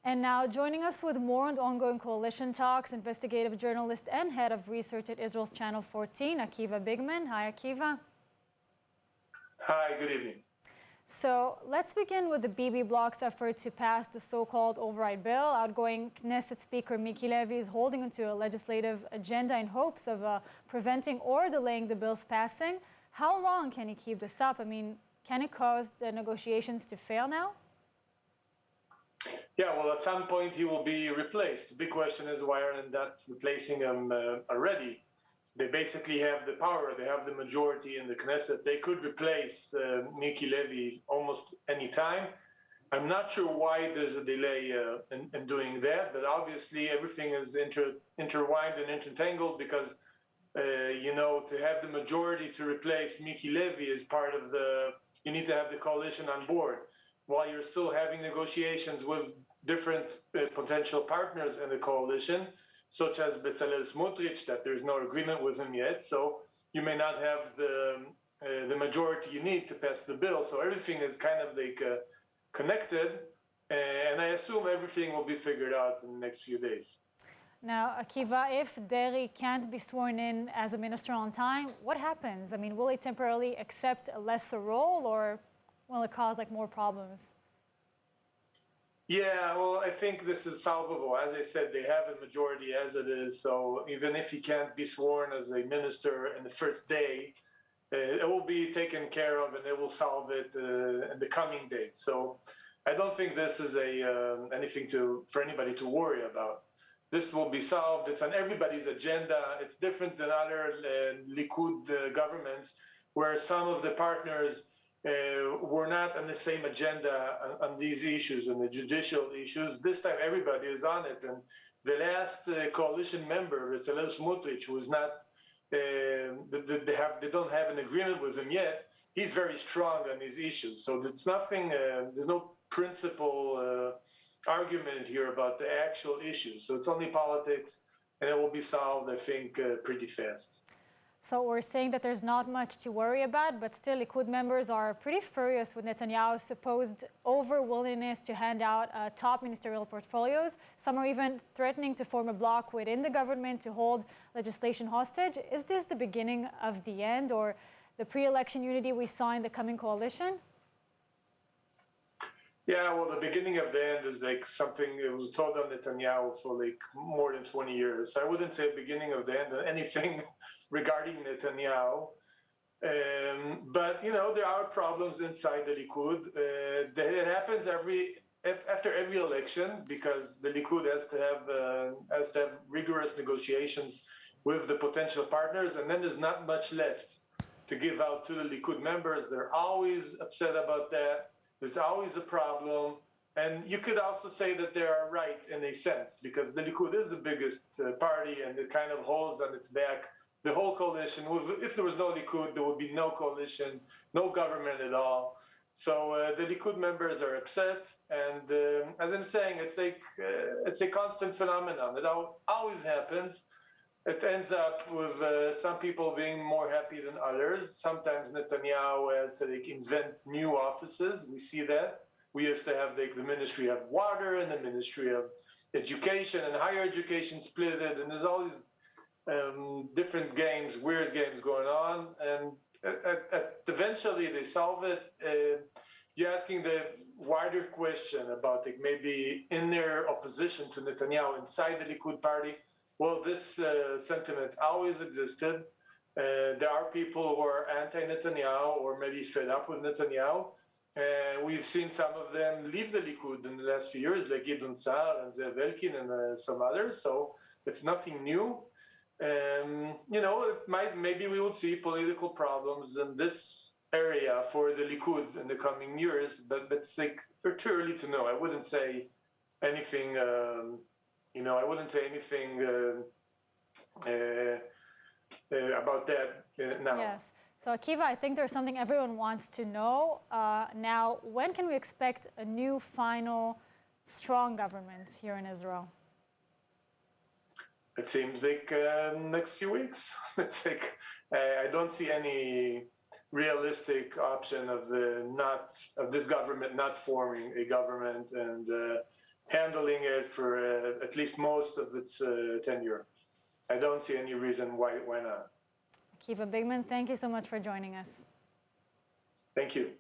And now joining us with more on the ongoing coalition talks, investigative journalist and head of research at Israel's Channel 14, Akiva Bigman. Hi, Akiva. Hi, good evening. So let's begin with the Bibi bloc's effort to pass the so-called override bill. Outgoing Knesset Speaker Miki Levy is holding onto a legislative agenda in hopes of preventing or delaying the bill's passing. How long can he keep this up? I mean, can it cause the negotiations to fail now? Yeah, well, at some point he will be replaced. The big question is why aren't they not replacing him already? They basically have the power. They have the majority in the Knesset. They could replace Miki Levy almost any time. I'm not sure why there's a delay in doing that, but obviously everything is intertwined and intertangled because, to have the majority to replace Miki Levy is part of you need to have the coalition on board while you're still having negotiations with different potential partners in the coalition, such as Bezalel Smotrich, that there's no agreement with him yet. So you may not have the majority you need to pass the bill. So everything is kind of like connected. And I assume everything will be figured out in the next few days. Now, Akiva, if Deri can't be sworn in as a minister on time, what happens? I mean, will he temporarily accept a lesser role or will it cause more problems? Yeah, well, I think this is solvable. As I said, they have a majority as it is. So even if he can't be sworn as a minister in the first day, it will be taken care of and it will solve it in the coming days. So I don't think this is anything for anybody to worry about. This will be solved. It's on everybody's agenda. It's different than other Likud governments where some of the partners were not on the same agenda on these issues and the judicial issues. This time everybody is on it. And the last coalition member, Bezalel Smotrich, was not, they don't have an agreement with him yet. He's very strong on these issues. So it's nothing, there's no principal argument here about the actual issues. So it's only politics and it will be solved, I think, pretty fast. So we're saying that there's not much to worry about, but still Likud members are pretty furious with Netanyahu's supposed over-willingness to hand out top ministerial portfolios. Some are even threatening to form a bloc within the government to hold legislation hostage. Is this the beginning of the end or the pre-election unity we saw in the coming coalition? Yeah, well, the beginning of the end is something that was told on Netanyahu for more than 20 years. So I wouldn't say beginning of the end of anything regarding Netanyahu. But, there are problems inside the Likud. It happens after every election because the Likud has to have rigorous negotiations with the potential partners, and then there's not much left to give out to the Likud members. They're always upset about that. There's always a problem. And you could also say that they are right in a sense, because the Likud is the biggest party and it kind of holds on its back the whole coalition. If there was no Likud, there would be no coalition, no government at all. So the Likud members are upset. And as I'm saying, it's a constant phenomenon. It always happens. It ends up with some people being more happy than others. Sometimes Netanyahu has to invent new offices. We see that. We used to have the Ministry of Water and the Ministry of Education and Higher Education split it. And there's all these different games, weird games going on. And eventually they solve it. You're asking the wider question about maybe in their opposition to Netanyahu inside the Likud party. Well, this sentiment always existed. There are people who are anti-Netanyahu or maybe fed up with Netanyahu. We've seen some of them leave the Likud in the last few years, like Gideon Sa'ar and Zev Elkin and some others. So it's nothing new. Maybe we would see political problems in this area for the Likud in the coming years, but it's too early to know. I wouldn't say anything. I wouldn't say anything about that now. Yes. So Akiva, I think there's something everyone wants to know. Now, when can we expect a new, final, strong government here in Israel? It seems like next few weeks. It's I don't see any realistic option of this government not forming a government and handling for at least most of its tenure. I don't see any reason why not. Akiva Bigman, thank you so much for joining us. Thank you.